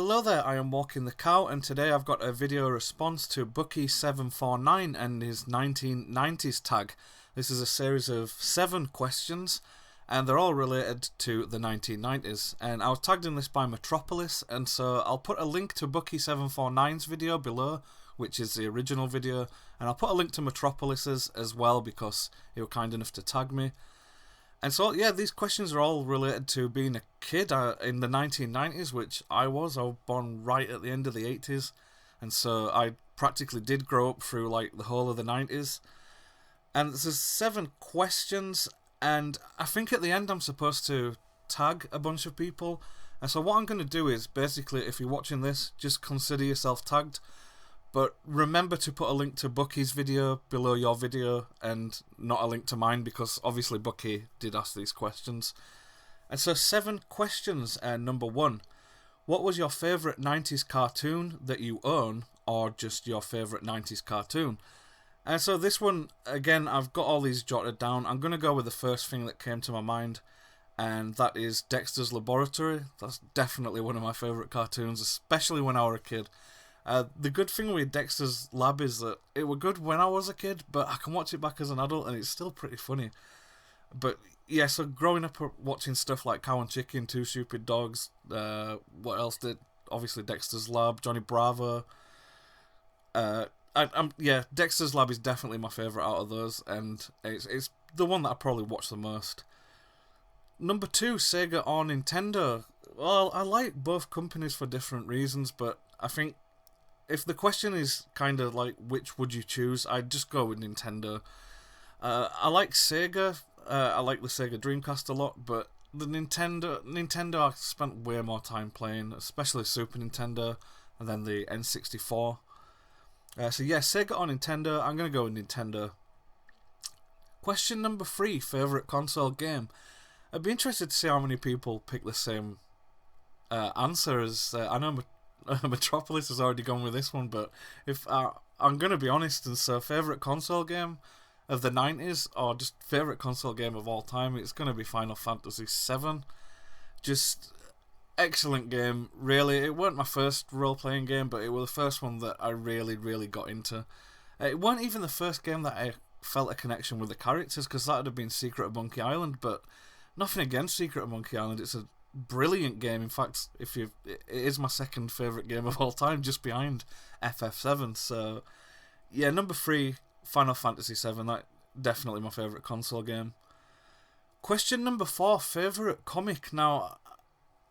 Hello there, I am Walking the Cow, and today I've got a video response to Bucky749 and his 1990s tag. This is a series of 7 questions, and they're all related to the 1990s. And I was tagged in this by Matropolis, and so I'll put a link to Bucky749's video below, which is the original video, and I'll put a link to Metropolis's as well because he was kind enough to tag me. And so, yeah, these questions are all related to being a kid in the 1990s, which I was. I was born right at the end of the 80s, and so I practically did grow up through, like, the whole of the 90s. And there's 7 questions, and I think at the end I'm supposed to tag a bunch of people. And so what I'm going to do is, basically, if you're watching this, just consider yourself tagged. But remember to put a link to Bucky's video below your video and not a link to mine because obviously Bucky did ask these questions. And so 7 questions. Number 1. What was your favourite 90s cartoon that you own, or just your favourite 90s cartoon? And so this one, again, I've got all these jotted down. I'm going to go with the first thing that came to my mind, and that is Dexter's Laboratory. That's definitely one of my favourite cartoons, especially when I was a kid. The good thing with Dexter's Lab is that it was good when I was a kid, but I can watch it back as an adult and it's still pretty funny. But yeah, so growing up watching stuff like Cow and Chicken, Two Stupid Dogs, what else did? Obviously Dexter's Lab, Johnny Bravo. Yeah, Dexter's Lab is definitely my favourite out of those, and it's the one that I probably watch the most. Number 2, Sega or Nintendo. Well, I like both companies for different reasons, but I think if the question is kind of like which would you choose, I'd just go with Nintendo. I like Sega. I like the Sega Dreamcast a lot, but the Nintendo I spent way more time playing, especially Super Nintendo and then the N64. So yeah, Sega or Nintendo. I'm gonna go with Nintendo. Question number 3, favorite console game. I'd be interested to see how many people pick the same answer as I know. Metropolis has already gone with this one, but if I'm going to be honest, and so favourite console game of the 90s, or just favourite console game of all time, it's going to be Final Fantasy VII. Just excellent game, really. It weren't my first role-playing game, but it was the first one that I really, really got into. It weren't even the first game that I felt a connection with the characters, because that would have been Secret of Monkey Island, but nothing against Secret of Monkey Island, it's a brilliant game. In fact, it is my second favourite game of all time, just behind FF7. So yeah, number 3, Final Fantasy VII. That definitely my favourite console game. Question number 4, favourite comic. Now,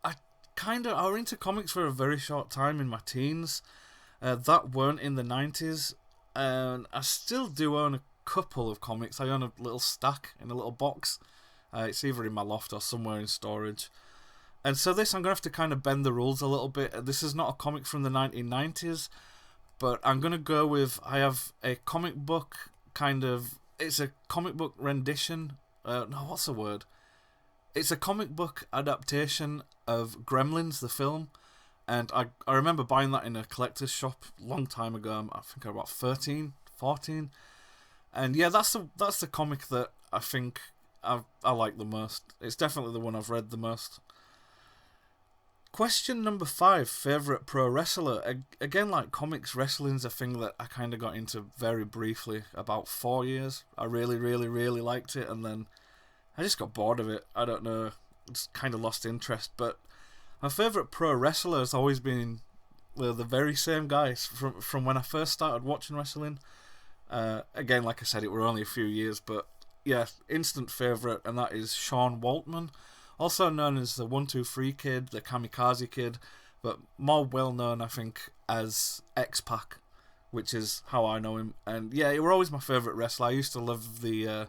I was into comics for a very short time in my teens. That weren't in the 90s, and I still do own a couple of comics. I own a little stack in a little box. It's either in my loft or somewhere in storage. And so this, I'm going to have to kind of bend the rules a little bit. This is not a comic from the 1990s, but I'm going to go with, I have a comic book it's a comic book rendition. No, what's the word? It's a comic book adaptation of Gremlins, the film. And I remember buying that in a collector's shop a long time ago. I think I was about 13, 14. And yeah, that's the comic that I think I like the most. It's definitely the one I've read the most. Question number 5, favourite pro wrestler. Again, like comics, wrestling's a thing that I kind of got into very briefly, about 4 years. I really, really, really liked it, and then I just got bored of it. I don't know, just kind of lost interest. But my favourite pro wrestler has always been the very same guys from when I first started watching wrestling. Again, like I said, it were only a few years, but yeah, instant favourite, and that is Sean Waltman. Also known as the 1-2-3 Kid, the Kamikaze Kid, but more well known, I think, as X-Pac, which is how I know him. And yeah, he were always my favourite wrestler. I used to love the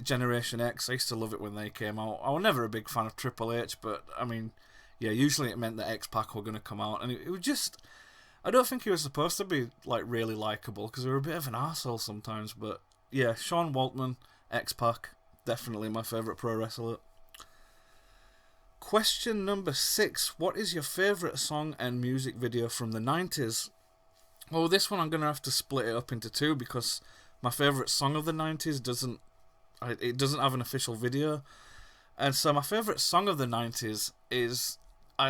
Generation X. I used to love it when they came out. I was never a big fan of Triple H, but I mean, yeah, usually it meant that X-Pac were going to come out, and it was just, I don't think he was supposed to be like really likeable because he was a bit of an arsehole sometimes. But yeah, Sean Waltman, X-Pac, definitely my favourite pro wrestler. Question number 6. What is your favourite song and music video from the 90s? Well, this one I'm going to have to split it up into 2 because my favourite song of the 90s doesn't have an official video. And so my favourite song of the 90s is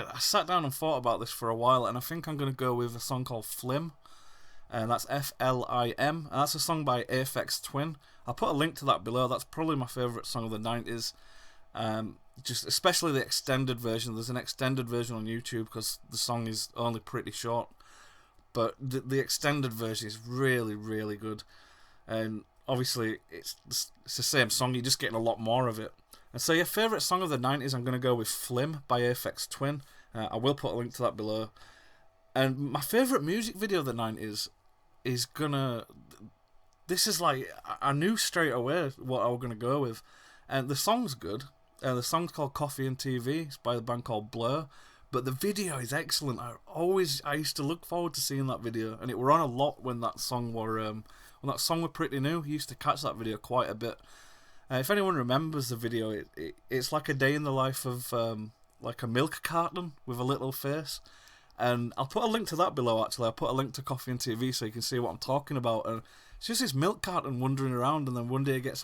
I sat down and thought about this for a while, and I think I'm going to go with a song called Flim, and that's Flim, and that's a song by Aphex Twin. I'll put a link to that below. That's probably my favourite song of the 90s. Just especially the extended version. There's an extended version on YouTube because the song is only pretty short, but the extended version is really, really good. And obviously it's the same song, you're just getting a lot more of it. And so your favourite song of the 90s, I'm going to go with Flim by Aphex Twin. I will put a link to that below. And my favourite music video of the 90s is gonna... This is like, I knew straight away what I was going to go with. And the song's good. The song's called Coffee and TV. It's by the band called Blur. But the video is excellent. I used to look forward to seeing that video. And it were on a lot when that song were pretty new. I used to catch that video quite a bit. If anyone remembers the video, it's like a day in the life of like a milk carton with a little face. And I'll put a link to that below, actually. I'll put a link to Coffee and TV so you can see what I'm talking about. And it's just this milk carton wandering around, and then one day it gets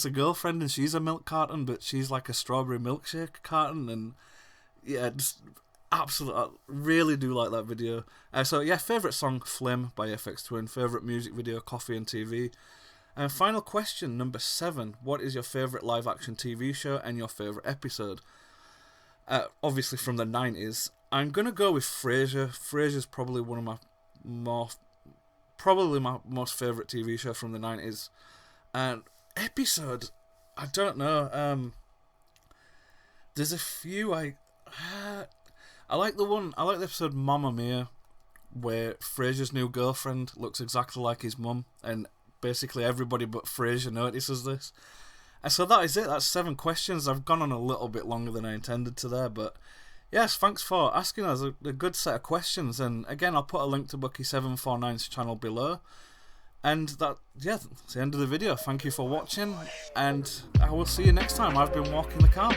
a girlfriend, and she's a milk carton, but she's like a strawberry milkshake carton. And yeah, just absolutely, I really do like that video. So yeah, favourite song, Flim by Aphex Twin. Favourite music video, Coffee and TV. And final question, number 7. What is your favourite live action TV show and your favourite episode? Obviously from the 90s. I'm going to go with Frasier. Frasier's probably one of my most favourite TV show from the 90s. And episode, I don't know. There's a few I like the episode Mamma Mia, where Frasier's new girlfriend looks exactly like his mum, and basically everybody but Frasier notices this. And so that is it. That's 7 questions. I've gone on a little bit longer than I intended to there, but yes, thanks for asking us a good set of questions. And again, I'll put a link to Bucky749's channel below. And that's the end of the video. Thank you for watching, and I will see you next time. I've been walking the car.